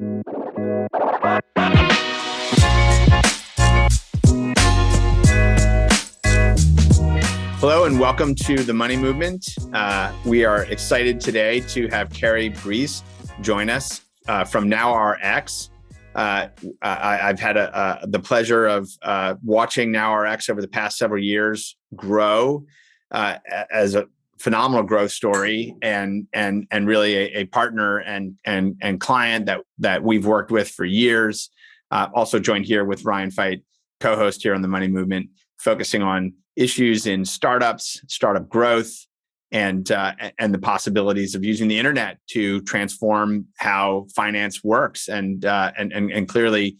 Hello and welcome to The Money Movement. We are excited today to have Cary Breese join us from NowRx. I've had the pleasure of watching NowRx over the past several years grow as a phenomenal growth story, and really a partner and client that we've worked with for years. Also joined here with Ryan Feit, co-host here on The Money Movement, focusing on issues in startups, startup growth, and the possibilities of using the internet to transform how finance works. And clearly,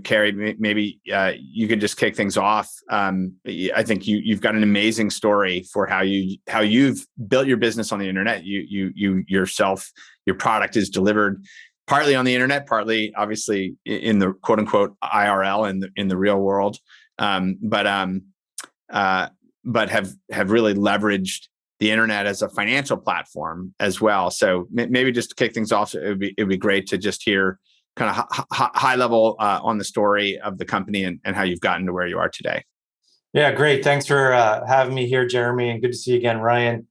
Cary, maybe you could just kick things off. I think you've got an amazing story for how you've built your business on the internet. You yourself, your product is delivered partly on the internet, partly obviously in the quote unquote IRL in the real world, but have really leveraged the internet as a financial platform as well. So maybe just to kick things off, it'd be great to just hear kind of high level on the story of the company and how you've gotten to where you are today. Yeah, great. Thanks for having me here, Jeremy, and good to see you again, Ryan.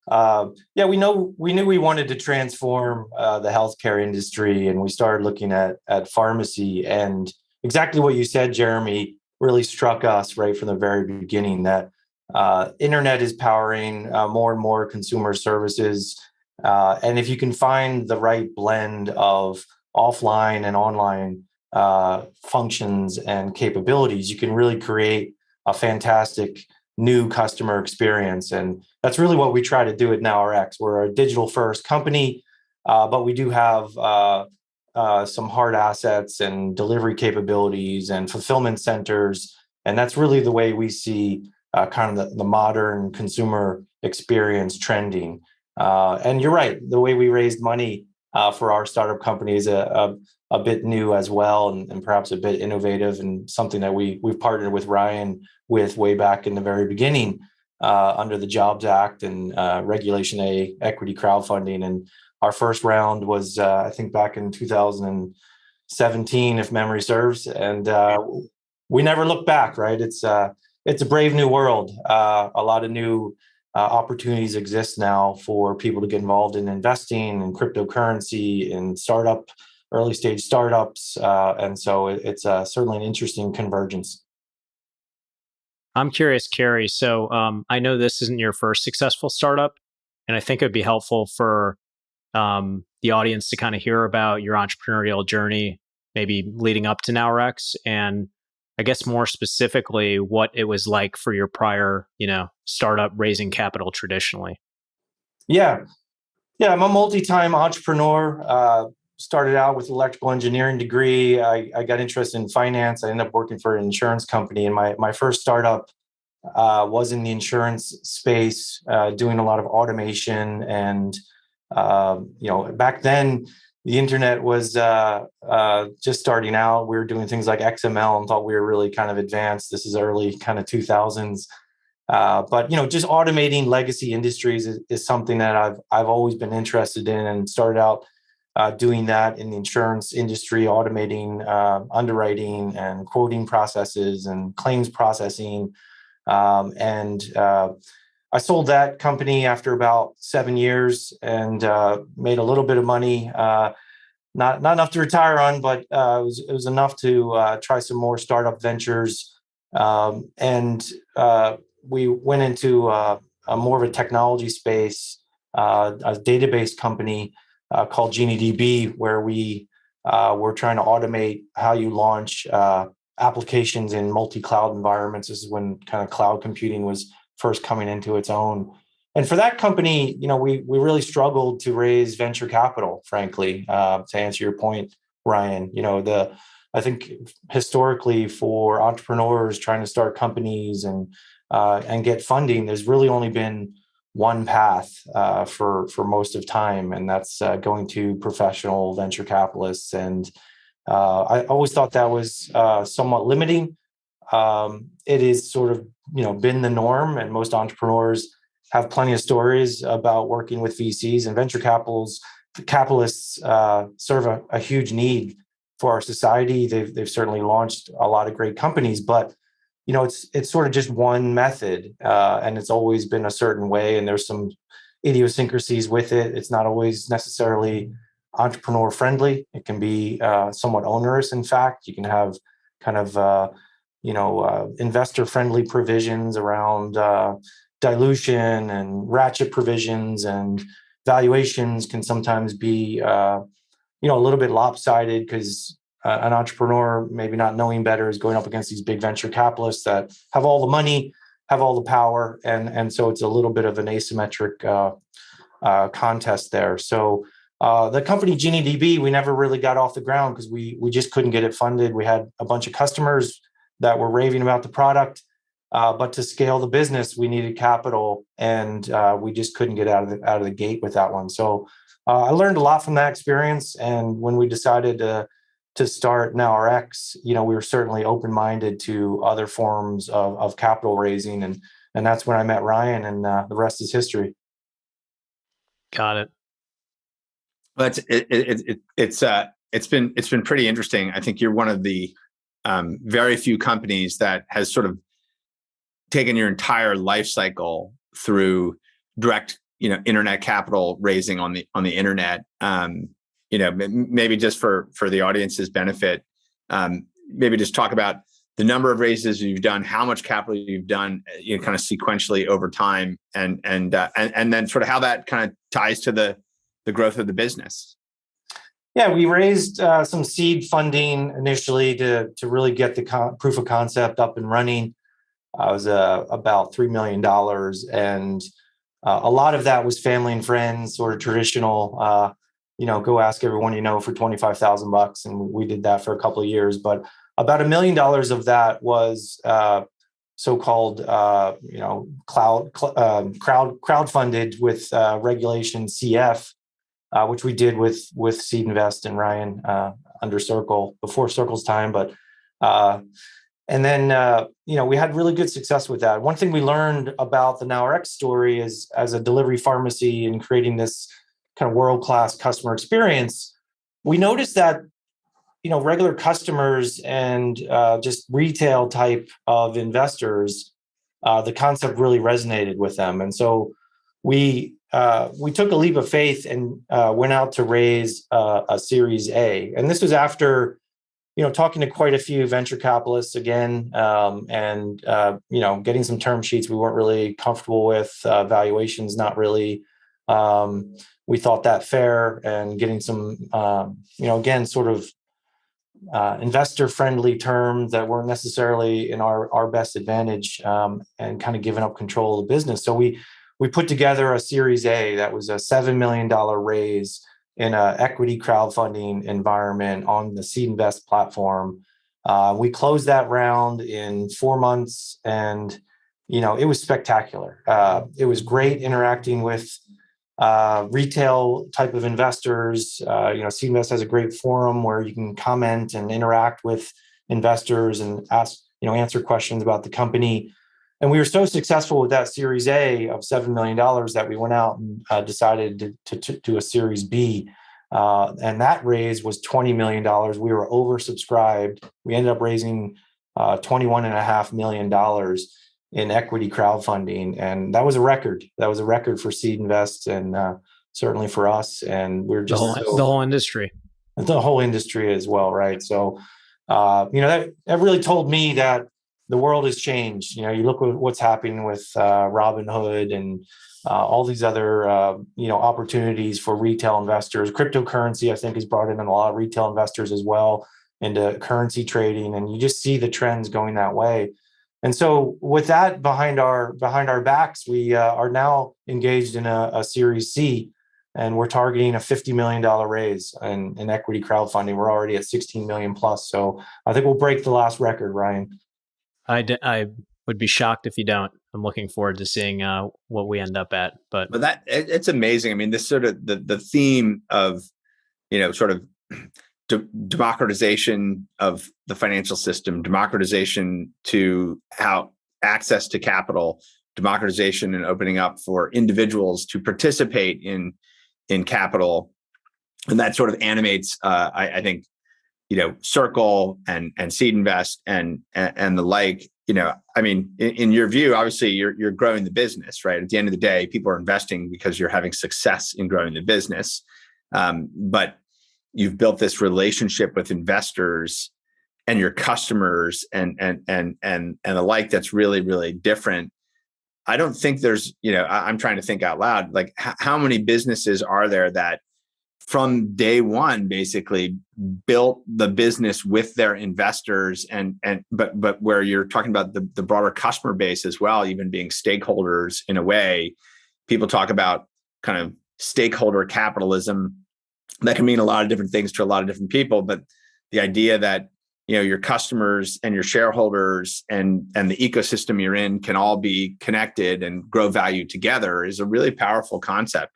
We knew we wanted to transform the healthcare industry, and we started looking at pharmacy. And exactly what you said, Jeremy, really struck us right from the very beginning, that internet is powering more and more consumer services. And if you can find the right blend of offline and online functions and capabilities, you can really create a fantastic new customer experience. And that's really what we try to do at NowRx. We're a digital first company, but we do have some hard assets and delivery capabilities and fulfillment centers. And that's really the way we see kind of the modern consumer experience trending. And you're right, the way we raised money for our startup company is a bit new as well, and perhaps a bit innovative, and something that we've partnered with Ryan with way back in the very beginning under the Jobs Act and Regulation A equity crowdfunding. And our first round was, I think, back in 2017, if memory serves. And we never look back, right? It's a brave new world. A lot of new opportunities exist now for people to get involved in investing in cryptocurrency, in early stage startups. And so it's certainly an interesting convergence. I'm curious, Cary. So I know this isn't your first successful startup, and I think it'd be helpful for the audience to kind of hear about your entrepreneurial journey, maybe leading up to NowRx, and I guess more specifically, what it was like for your prior, startup raising capital traditionally. Yeah, I'm a multi-time entrepreneur. Started out with electrical engineering degree. I got interested in finance. I ended up working for an insurance company, and my first startup was in the insurance space, doing a lot of automation. And back then the internet was just starting out. We were doing things like XML and thought we were really kind of advanced. This is early kind of 2000s. But just automating legacy industries is something that I've always been interested in, and started out doing that in the insurance industry, automating underwriting and quoting processes and claims processing. I sold that company after about 7 years and made a little bit of money, not enough to retire on, but it was enough to try some more startup ventures. We went into a more of a technology space, a database company called GenieDB, where we were trying to automate how you launch applications in multi-cloud environments. This is when kind of cloud computing was first coming into its own. And for that company, we really struggled to raise venture capital, frankly, to answer your point, Ryan. I think historically for entrepreneurs trying to start companies and get funding, there's really only been one path for most of time, and that's going to professional venture capitalists. And I always thought that was somewhat limiting. It is sort of been the norm, and most entrepreneurs have plenty of stories about working with VCs, and venture capitals capitalists serve a huge need for our society. They've certainly launched a lot of great companies, but it's sort of just one method, and it's always been a certain way. And there's some idiosyncrasies with it. It's not always necessarily entrepreneur friendly. It can be somewhat onerous. In fact, you can have kind of investor friendly provisions around dilution, and ratchet provisions, and valuations can sometimes be a little bit lopsided because an entrepreneur, maybe not knowing better, is going up against these big venture capitalists that have all the money, have all the power, and so it's a little bit of an asymmetric contest there. So the company GenieDB, we never really got off the ground because we just couldn't get it funded. We had a bunch of customers that were raving about the product, but to scale the business, we needed capital, and we just couldn't get out of the gate with that one. So I learned a lot from that experience, and when we decided to start NowRx, we were certainly open-minded to other forms of capital raising, and that's when I met Ryan, and the rest is history. Got it. Well, it's been pretty interesting. I think you're one of the very few companies that has sort of taken your entire life cycle through direct, internet capital raising on the internet. Maybe just for the audience's benefit, maybe just talk about the number of raises you've done, how much capital you've done, kind of sequentially over time, and then sort of how that kind of ties to the growth of the business. Yeah, we raised some seed funding initially to really get the proof of concept up and running. It was about $3 million, and a lot of that was family and friends, sort of traditional. Go ask everyone for $25,000, and we did that for a couple of years. But about $1 million of that was so-called crowdfunded with Regulation CF, which we did with SeedInvest and Ryan under Circle before Circle's time. But and then we had really good success with that. One thing we learned about the NowRx story is, as a delivery pharmacy and creating this kind of world-class customer experience, we noticed that regular customers and just retail type of investors, the concept really resonated with them, and so we took a leap of faith and went out to raise a Series A. And this was after talking to quite a few venture capitalists again, and getting some term sheets we weren't really comfortable with, valuations not really. We thought that fair, and getting some, again, sort of investor-friendly terms that weren't necessarily in our best advantage, and kind of giving up control of the business. So we put together a Series A that was a $7 million raise in an equity crowdfunding environment on the SeedInvest platform. We closed that round in 4 months, and it was spectacular. It was great interacting with retail type of investors. SeedInvest has a great forum where you can comment and interact with investors and ask, answer questions about the company. And we were so successful with that Series A of $7 million that we went out and decided to do a Series B. And that raise was $20 million. We were oversubscribed. We ended up raising $21.5 million in equity crowdfunding. And that was a record. That was a record for SeedInvest, and certainly for us. And we're just the whole industry. The whole industry as well, right? So, that really told me that the world has changed. You look at what's happening with Robinhood and all these other, opportunities for retail investors. Cryptocurrency, I think, has brought in a lot of retail investors as well into currency trading, and you just see the trends going that way. And so, with that behind our backs, we are now engaged in a Series C, and we're targeting a $50 million raise in equity crowdfunding. We're already at 16 million plus, so I think we'll break the last record, Ryan. I would be shocked if you don't. I'm looking forward to seeing what we end up at. But that it's amazing. I mean, this sort of the theme of sort of democratization of the financial system, democratization to how access to capital, democratization and opening up for individuals to participate in capital and that sort of animates, I think, Circle and SeedInvest and the like. I mean, in your view, obviously you're growing the business, right? At the end of the day, people are investing because you're having success in growing the business. But you've built this relationship with investors and your customers and the like that's really, really different. I don't think there's, I'm trying to think out loud, like how many businesses are there that from day one basically built the business with their investors but where you're talking about the broader customer base as well, even being stakeholders in a way. People talk about kind of stakeholder capitalism. That can mean a lot of different things to a lot of different people, but the idea that your customers and your shareholders and the ecosystem you're in can all be connected and grow value together is a really powerful concept.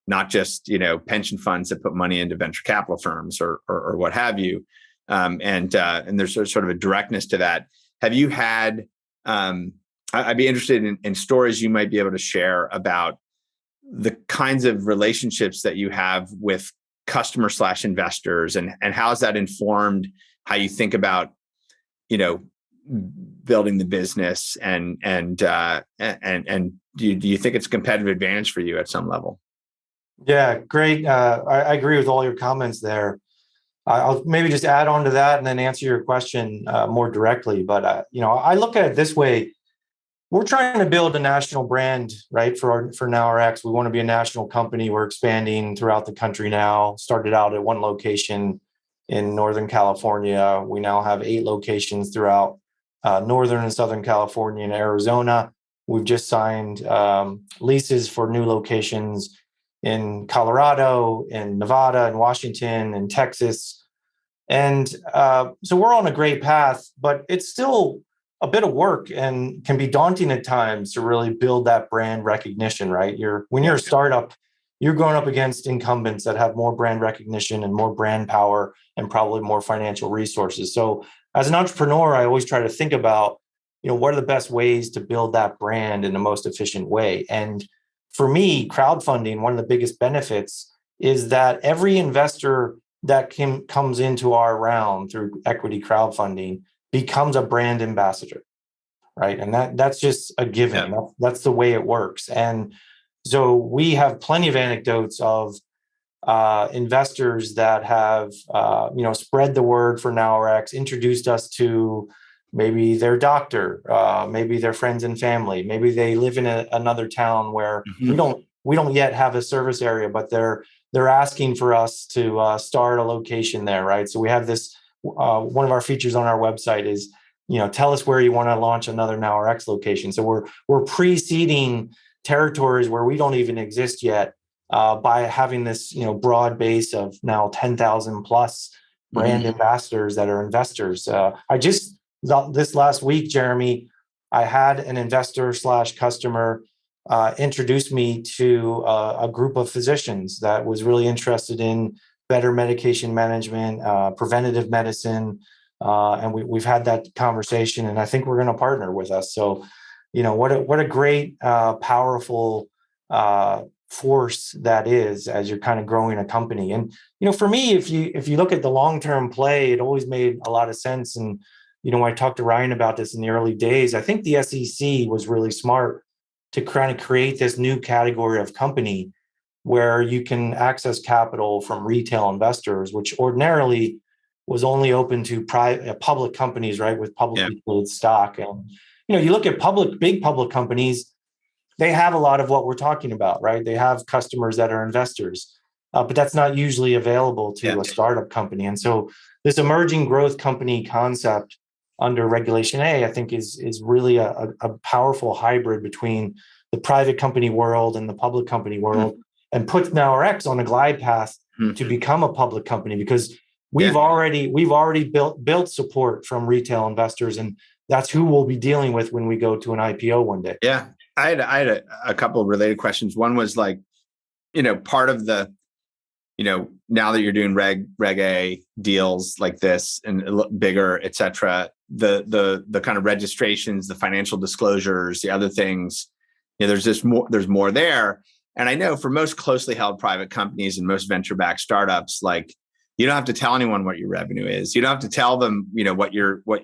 Not just pension funds that put money into venture capital firms or what have you, and there's sort of a directness to that. Have you had? I'd be interested in stories you might be able to share about the kinds of relationships that you have with customer/investors, and how has that informed how you think about building the business, and do you think it's a competitive advantage for you at some level? Yeah, great. I agree with all your comments there. I'll maybe just add on to that and then answer your question more directly. But I look at it this way: we're trying to build a national brand, right? For NowRx, we want to be a national company. We're expanding throughout the country now. Started out at one location in Northern California. We now have 8 locations throughout Northern and Southern California and Arizona. We've just signed leases for new locations in Colorado, in Nevada, in Washington, in Texas. And so we're on a great path, but it's still a bit of work and can be daunting at times to really build that brand recognition, right? When you're a startup, you're going up against incumbents that have more brand recognition and more brand power and probably more financial resources. So as an entrepreneur, I always try to think about, what are the best ways to build that brand in the most efficient way? And for me, crowdfunding, one of the biggest benefits is that every investor that comes into our round through equity crowdfunding becomes a brand ambassador, right? And that's just a given. Yeah. That's the way it works. And so we have plenty of anecdotes of investors that have, spread the word for NowRx, introduced us to maybe their doctor, maybe their friends and family, maybe they live in another town where we don't yet have a service area, but they're asking for us to start a location there, right? So we have this. One of our features on our website is, tell us where you want to launch another NowRx location. So we're pre-seeding territories where we don't even exist yet by having this broad base of now 10,000 plus brand ambassadors that are investors. This last week, Jeremy, I had an investor/customer introduce me to a group of physicians that was really interested in better medication management, preventative medicine, and we've had that conversation, and I think we're going to partner with us. So, what a great, powerful force that is as you're kind of growing a company. And for me, if you look at the long-term play, it always made a lot of sense. And when I talked to Ryan about this in the early days, I think the SEC was really smart to kind of create this new category of company where you can access capital from retail investors, which ordinarily was only open to public companies, right, with publicly traded stock. And you look at big public companies, they have a lot of what we're talking about, right? They have customers that are investors, but that's not usually available to a startup company. And so this emerging growth company concept under Regulation A, I think is really a powerful hybrid between the private company world and the public company world, and puts NowRx on a glide path to become a public company, because we've already built support from retail investors, and that's who we'll be dealing with when we go to an IPO one day. Yeah, I had a couple of related questions. One was like, part of the, now that you're doing Reg A deals like this and bigger, et cetera, the kind of registrations, the financial disclosures, the other things, there's more there. And I know for most closely held private companies and most venture-backed startups, like, you don't have to tell anyone what your revenue is. You don't have to tell them,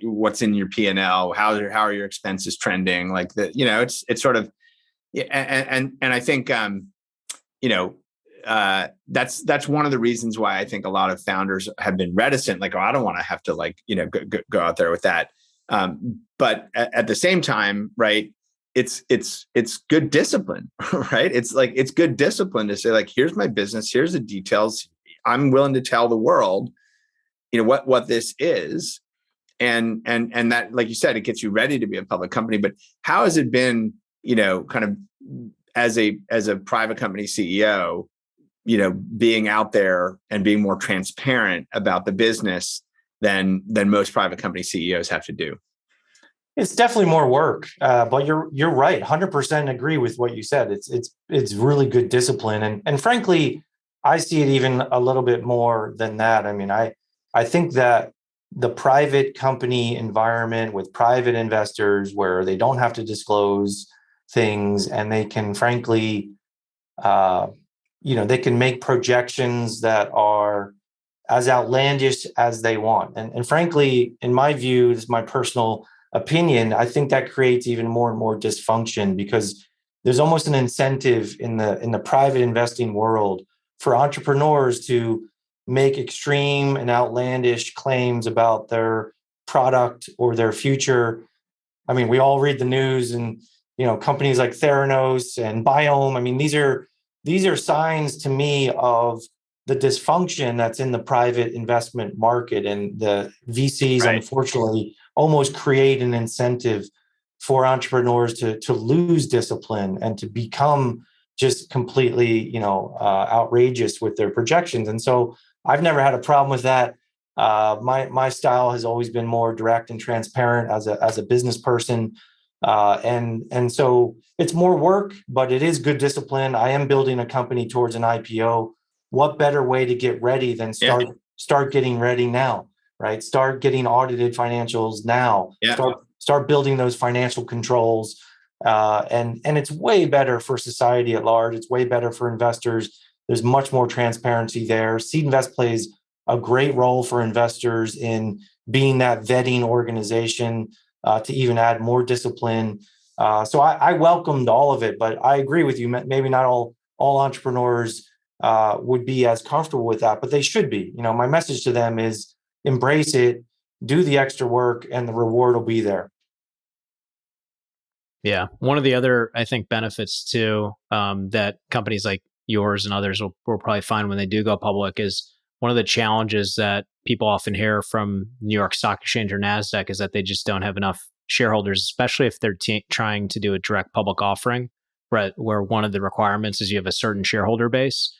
what's in your P&L, how are your expenses trending, like it's sort of, yeah. And I think, that's one of the reasons why I think a lot of founders have been reticent, like, oh, I don't want to have to go out there with that. But at the same time, right, it's good discipline, right? It's good discipline to say, like, here's my business, here's the details. I'm willing to tell the world, what this is. And that, like you said, it gets you ready to be a public company. But how has it been, kind of as a private company CEO, being out there and being more transparent about the business than most private company CEOs have to do? It's definitely more work, but you're right. 100% agree with what you said. It's really good discipline, and frankly, I see it even a little bit more than that. I mean, I think that the private company environment with private investors, where they don't have to disclose things, and they can frankly, they can make projections that are as outlandish as they want. And frankly, in my view, this is my personal opinion, I think that creates even more and more dysfunction, because there's almost an incentive in the private investing world for entrepreneurs to make extreme and outlandish claims about their product or their future. I mean, we all read the news, and companies like Theranos and Biome. I mean, these are signs to me of the dysfunction that's in the private investment market, and the VCs, right, unfortunately, almost create an incentive for entrepreneurs to lose discipline and to become just completely, outrageous with their projections. And so I've never had a problem with that. My style has always been more direct and transparent as a business person. And so it's more work, but it is good discipline. I am building a company towards an IPO. What better way to get ready than start getting ready now, right? Start getting audited financials now. Yeah. Start building those financial controls. And it's way better for society at large. It's way better for investors. There's much more transparency there. SeedInvest plays a great role for investors in being that vetting organization, to even add more discipline. So I welcomed all of it, but I agree with you. Maybe not all entrepreneurs would be as comfortable with that, but they should be. My message to them is embrace it, do the extra work, and the reward will be there. Yeah. One of the other, I think, benefits too, that companies like yours and others will probably find when they do go public is one of the challenges that people often hear from New York Stock Exchange or NASDAQ is that they just don't have enough shareholders, especially if they're trying to do a direct public offering, right, where one of the requirements is you have a certain shareholder base.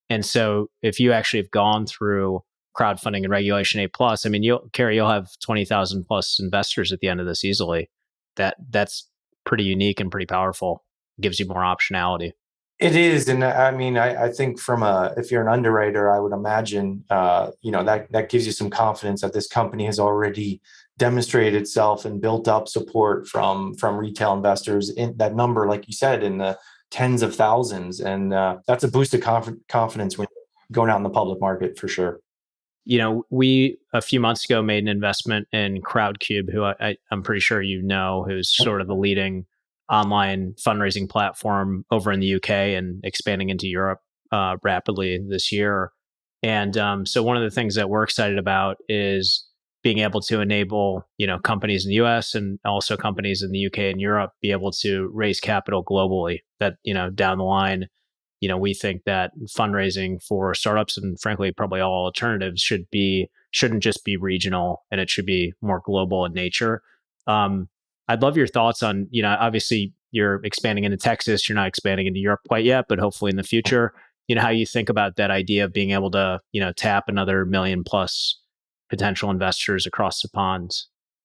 And so if you actually have gone through crowdfunding and Regulation A+, I mean, you'll have 20,000 plus investors at the end of this easily. That's pretty unique and pretty powerful. Gives you more optionality. It is. And I mean, I think if you're an underwriter, I would imagine, that gives you some confidence that this company has already demonstrated itself and built up support from retail investors in that number, like you said, in the tens of thousands. And that's a boost of confidence when going out in the public market for sure. We a few months ago made an investment in Crowdcube, who I'm pretty sure who's sort of the leading online fundraising platform over in the UK and expanding into Europe rapidly this year. And so one of the things that we're excited about is being able to enable, companies in the US and also companies in the UK and Europe be able to raise capital globally. That, down the line, we think that fundraising for startups and frankly, probably all alternatives shouldn't just be regional, and it should be more global in nature. I'd love your thoughts on, obviously you're expanding into Texas, you're not expanding into Europe quite yet, but hopefully in the future, how you think about that idea of being able to, tap another 1 million plus potential investors across the pond.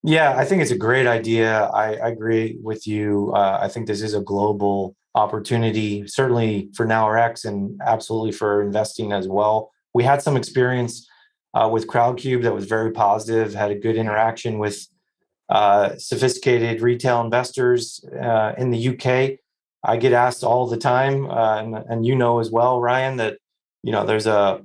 Yeah, I think it's a great idea. I agree with you. I think this is a global opportunity, certainly for NowRx and absolutely for investing as well. We had some experience with Crowdcube that was very positive, had a good interaction with sophisticated retail investors in the UK. I get asked all the time, and you know as well, Ryan, that there's a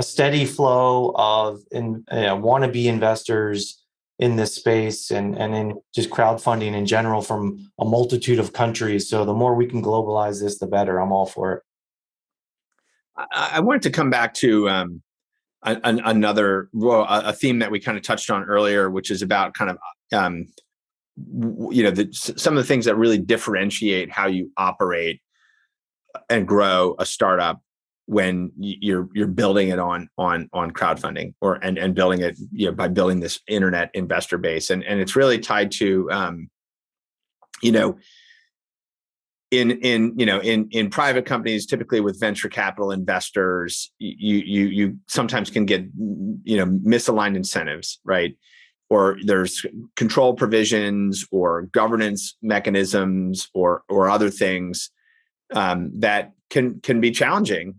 steady flow of wannabe investors in this space and in just crowdfunding in general from a multitude of countries. So the more we can globalize this, the better. I'm all for it. I wanted to come back to a theme that we kind of touched on earlier, which is about kind of some of the things that really differentiate how you operate and grow a startup when you're building it on crowdfunding and building it by building this internet investor base, and it's really tied to in private companies, typically with venture capital investors, you sometimes can get misaligned incentives, right? Or there's control provisions or governance mechanisms or other things that can be challenging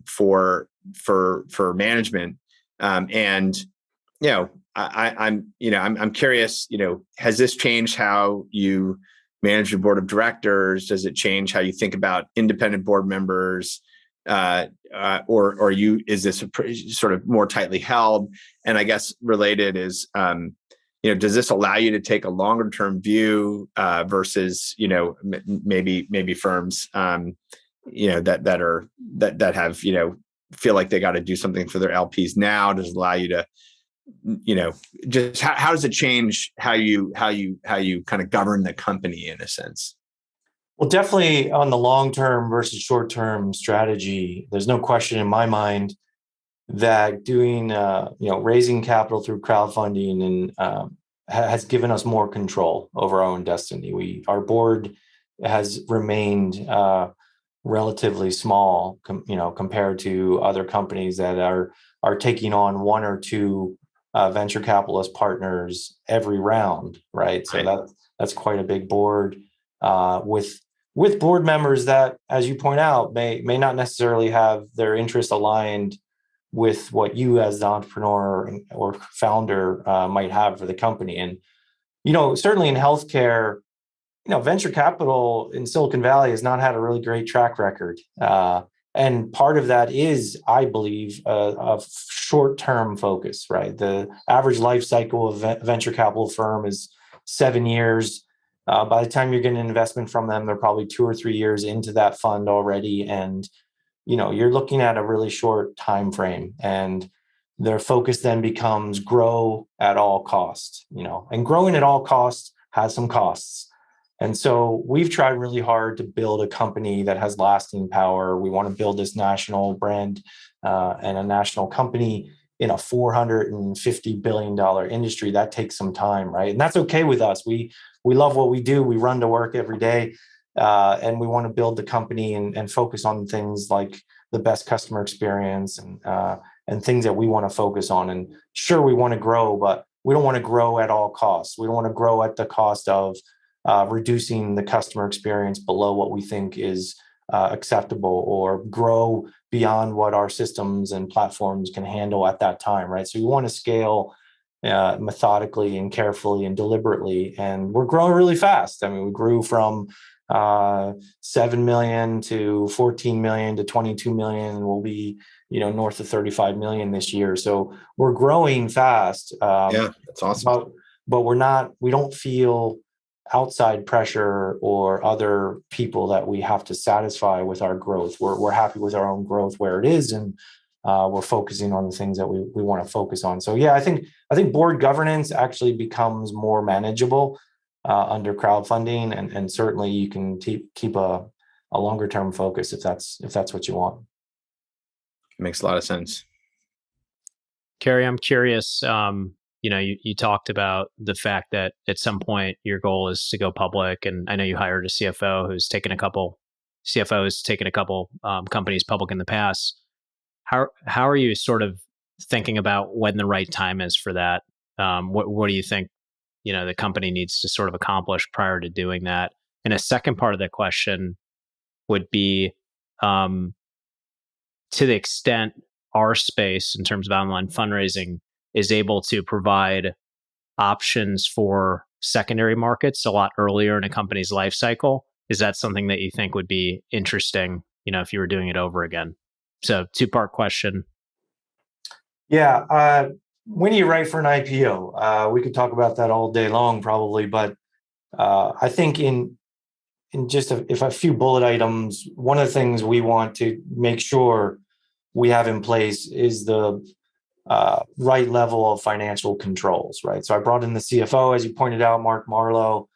for management. I'm curious. Has this changed how you manage your board of directors? Does it change how you think about independent board members? Is this sort of more tightly held? And I guess related is, does this allow you to take a longer term view versus, maybe firms, that have, feel like they got to do something for their LPs now? Does it allow you to, just how does it change how you kind of govern the company in a sense? Well, definitely on the long-term versus short-term strategy, there's no question in my mind that doing, raising capital through crowdfunding and has given us more control over our own destiny. Our board has remained relatively small, compared to other companies that are taking on one or two venture capitalist partners every round, right? So that's quite a big board with board members that, as you point out, may not necessarily have their interests aligned with what you as the entrepreneur or founder might have for the company. And, certainly in healthcare, venture capital in Silicon Valley has not had a really great track record. And part of that is, I believe, a short-term focus, right? The average life cycle of a venture capital firm is 7 years. By the time you're getting an investment from them, they're probably 2 or 3 years into that fund already. And, you're looking at a really short time frame. And their focus then becomes grow at all costs, and growing at all costs has some costs. And so we've tried really hard to build a company that has lasting power. We want to build this national brand and a national company in a $450 billion industry. That takes some time, right? And that's okay with us. We love what we do. We run to work every day, and we want to build the company and focus on things like the best customer experience and things that we want to focus on. And sure, we want to grow, but we don't want to grow at all costs. We don't want to grow at the cost of reducing the customer experience below what we think is acceptable, or grow beyond what our systems and platforms can handle at that time, right? So you want to scale methodically and carefully and deliberately, and we're growing really fast. I mean, we grew from 7 million to 14 million to 22 million, and we'll be north of 35 million this year. So we're growing fast. Yeah, that's awesome. But we don't feel outside pressure or other people that we have to satisfy with our growth. We're happy with our own growth where it is, and we're focusing on the things that we want to focus on. So yeah, I think board governance actually becomes more manageable under crowdfunding, and certainly you can keep a longer term focus if that's what you want. It makes a lot of sense. Cary, I'm curious. You talked about the fact that at some point your goal is to go public, and I know you hired a CFO who's taken a couple companies public in the past. How are you sort of thinking about when the right time is for that? What do you think the company needs to sort of accomplish prior to doing that? And a second part of the question would be, to the extent our space in terms of online fundraising is able to provide options for secondary markets a lot earlier in a company's life cycle, is that something that you think would be interesting, if you were doing it over again? So 2-part question. Yeah. When you write for an IPO, we could talk about that all day long probably, but I think in just if a few bullet items, one of the things we want to make sure we have in place is the right level of financial controls, right? So I brought in the CFO, as you pointed out, Mark Marlowe,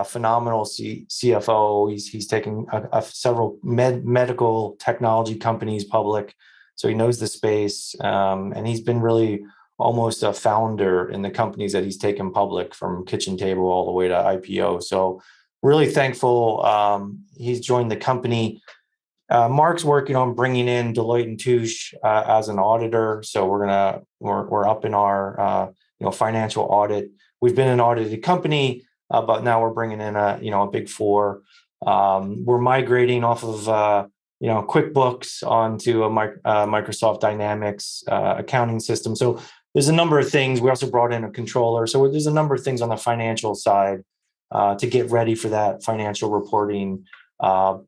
phenomenal CFO. He's taken several medical technology companies public, so he knows the space, and he's been really almost a founder in the companies that he's taken public, from kitchen table all the way to IPO. So really thankful he's joined the company. Mark's working on bringing in Deloitte and Touche as an auditor, so we're up in our financial audit. We've been an audited company, but now we're bringing in a Big Four. We're migrating off of QuickBooks onto a Microsoft Dynamics accounting system. So there's a number of things. We also brought in a controller. So there's a number of things on the financial side to get ready for that financial reporting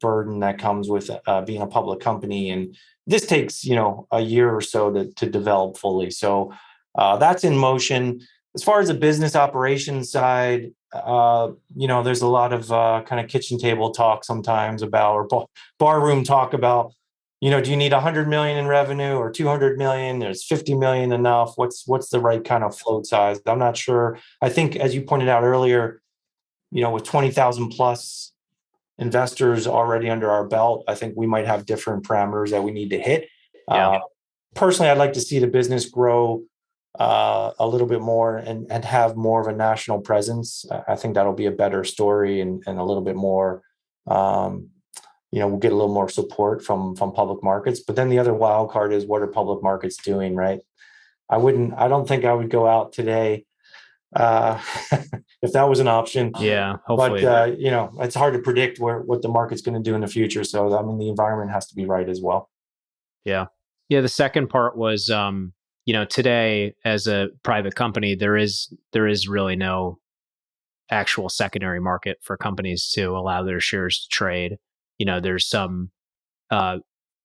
burden that comes with being a public company. And this takes, a year or so to develop fully. So that's in motion. As far as the business operations side, there's a lot of kind of kitchen table talk sometimes about, or bar room talk about, do you need 100 million in revenue or 200 million? There's 50 million enough? What's the right kind of float size? I'm not sure. I think, as you pointed out earlier, with 20,000 plus investors already under our belt, I think we might have different parameters that we need to hit. Yeah. Personally, I'd like to see the business grow a little bit more and have more of a national presence. I think that'll be a better story and a little bit more, we'll get a little more support from public markets. But then the other wild card is, what are public markets doing, right? I don't think I would go out today if that was an option. Yeah, hopefully. But it's hard to predict what the market's going to do in the future. So the environment has to be right as well. Yeah. The second part was, today as a private company, there is really no actual secondary market for companies to allow their shares to trade. There's some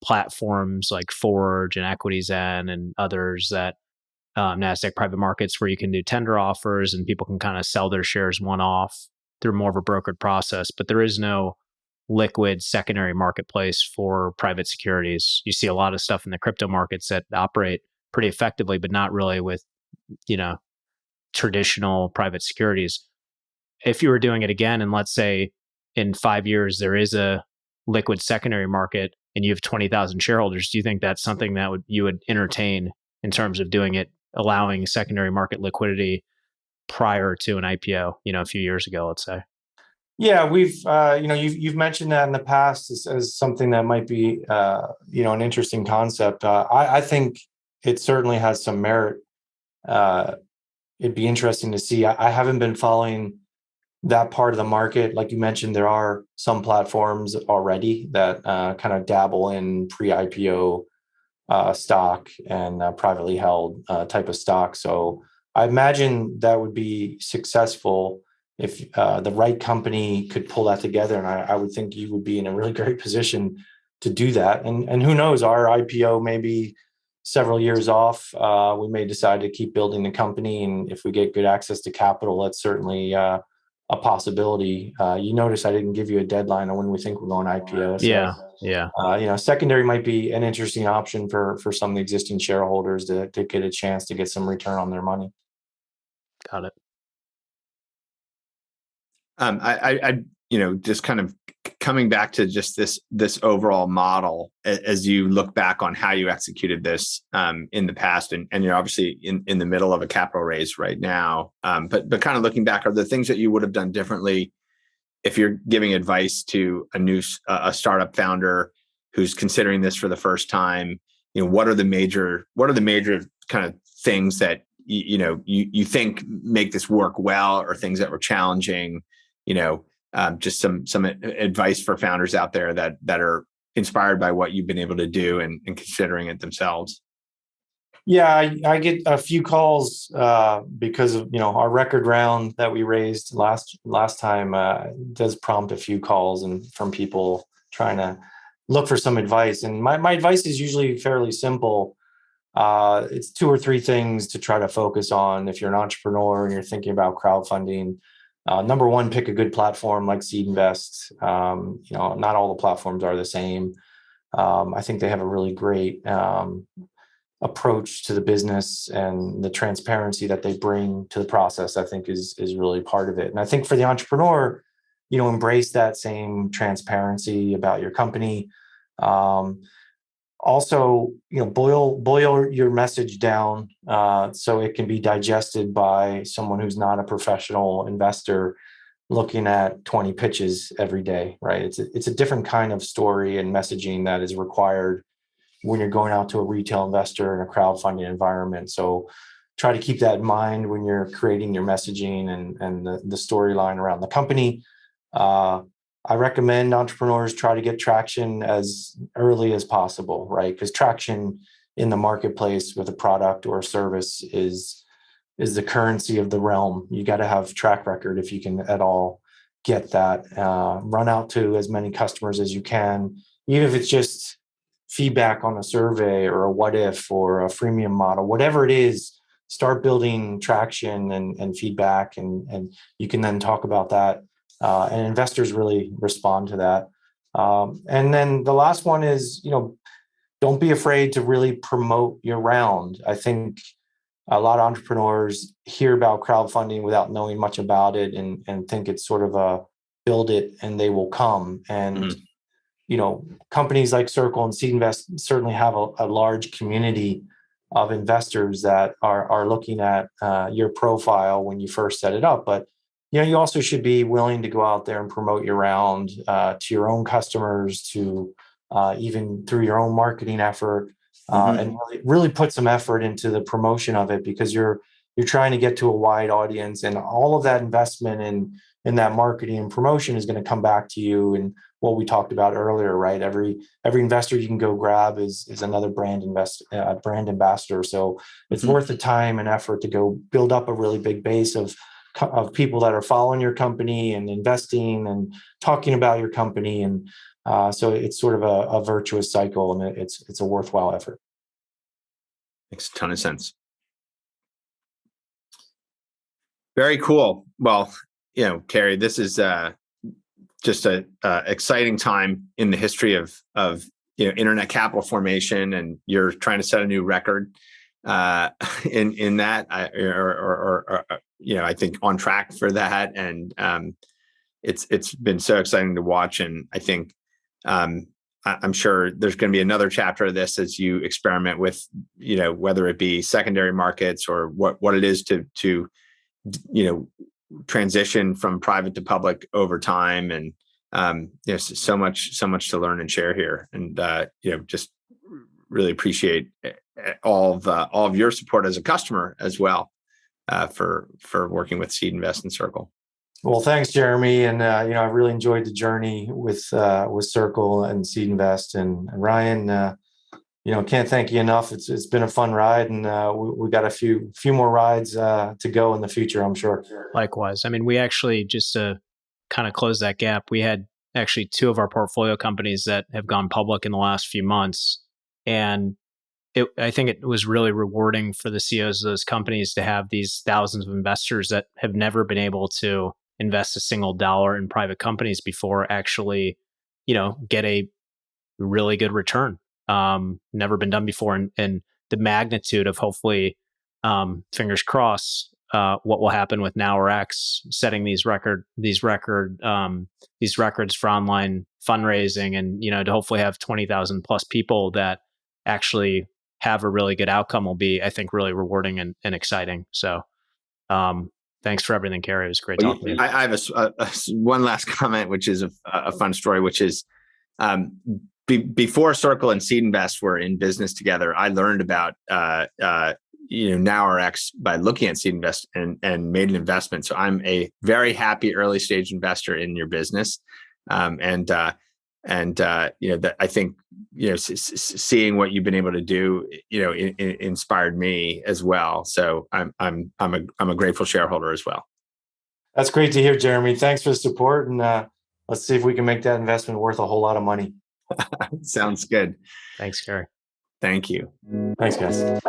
platforms like Forge and EquityZen and others that NASDAQ private markets, where you can do tender offers and people can kind of sell their shares one-off through more of a brokered process. But there is no liquid secondary marketplace for private securities. You see a lot of stuff in the crypto markets that operate pretty effectively, but not really with, traditional private securities. If you were doing it again, and let's say in 5 years there is a liquid secondary market and you have 20,000 shareholders, do you think that's something that you would entertain in terms of doing it, allowing secondary market liquidity prior to an IPO, a few years ago, let's say? Yeah, we've, you've mentioned that in the past as something that might be, an interesting concept. I think it certainly has some merit. It'd be interesting to see. I haven't been following that part of the market. Like you mentioned, there are some platforms already that kind of dabble in pre-IPO stock and privately held type of stock. So I imagine that would be successful if the right company could pull that together. And I would think you would be in a really great position to do that. And who knows, our IPO may be several years off. We may decide to keep building the company. And if we get good access to capital, that's certainly a possibility. You notice I didn't give you a deadline on when we think we're going IPO. So, yeah. Secondary might be an interesting option for some of the existing shareholders to get a chance to get some return on their money. Got it. I just kind of coming back to just this overall model, as you look back on how you executed this in the past, and you're obviously in the middle of a capital raise right now. But kind of looking back, are there things that you would have done differently if you're giving advice to a startup founder who's considering this for the first time? What are the major kind of things that you think make this work well, or things that were challenging? Just some advice for founders out there that are inspired by what you've been able to do and considering it themselves. Yeah, I get a few calls because of our record round that we raised last time does prompt a few calls and from people trying to look for some advice. And my advice is usually fairly simple. It's two or three things to try to focus on if you're an entrepreneur and you're thinking about crowdfunding. Number one, pick a good platform like SeedInvest. Not all the platforms are the same. I think they have a really great approach to the business, and the transparency that they bring to the process, I think is really part of it. And I think for the entrepreneur, embrace that same transparency about your company. Also, boil your message down so it can be digested by someone who's not a professional investor looking at 20 pitches every day, right? It's a different kind of story and messaging that is required when you're going out to a retail investor in a crowdfunding environment. So try to keep that in mind when you're creating your messaging and the storyline around the company. I recommend entrepreneurs try to get traction as early as possible, right? Because traction in the marketplace with a product or a service is the currency of the realm. You got to have track record if you can at all get that. Run out to as many customers as you can, even if it's just feedback on a survey or a what if or a freemium model, whatever it is. Start building traction and feedback, and you can then talk about that. And investors really respond to that. And then the last one is, don't be afraid to really promote your round. I think a lot of entrepreneurs hear about crowdfunding without knowing much about it and think it's sort of a build it and they will come. And, companies like Circle and SeedInvest certainly have a large community of investors that are looking at your profile when you first set it up. But you also should be willing to go out there and promote your round to your own customers, to even through your own marketing effort, and really put some effort into the promotion of it, because you're trying to get to a wide audience, and all of that investment in that marketing and promotion is going to come back to you. And what we talked about earlier, right? Every investor you can go grab is another brand ambassador. So it's worth the time and effort to go build up a really big base of people that are following your company and investing and talking about your company. And so it's sort of a virtuous cycle, and it's a worthwhile effort. Makes a ton of sense. Very cool. Well, Cary, this is just a exciting time in the history of internet capital formation, and you're trying to set a new record in that, I think on track for that. And it's been so exciting to watch. And I think I'm sure there's going to be another chapter of this as you experiment with, whether it be secondary markets or what it is to transition from private to public over time. And so much to learn and share here. And just really appreciate all of your support as a customer as well, for working with SeedInvest and Circle. Well, thanks, Jeremy. And I really enjoyed the journey with Circle and SeedInvest, and Ryan. Can't thank you enough. It's been a fun ride, and we got a few more rides to go in the future, I'm sure. Likewise. I mean, we actually, just to kind of close that gap, we had actually two of our portfolio companies that have gone public in the last few months, and I think it was really rewarding for the CEOs of those companies to have these thousands of investors that have never been able to invest a single dollar in private companies before actually, get a really good return. Never been done before. And the magnitude of, hopefully, fingers crossed, what will happen with NowRx setting these records for online fundraising, and, to hopefully have 20,000 plus people that actually have a really good outcome will be, I think, really rewarding and exciting. So, thanks for everything, Cary. It was great talking to you. I have one last comment, which is a fun story, which is before Circle and SeedInvest were in business together, I learned about NowRx by looking at SeedInvest and made an investment. So I'm a very happy early stage investor in your business, and that I think seeing what you've been able to do inspired me as well. So I'm a grateful shareholder as well. That's great to hear, Jeremy. Thanks for the support, and let's see if we can make that investment worth a whole lot of money. Sounds good. Thanks, Cary. Thank you. Thanks, guys.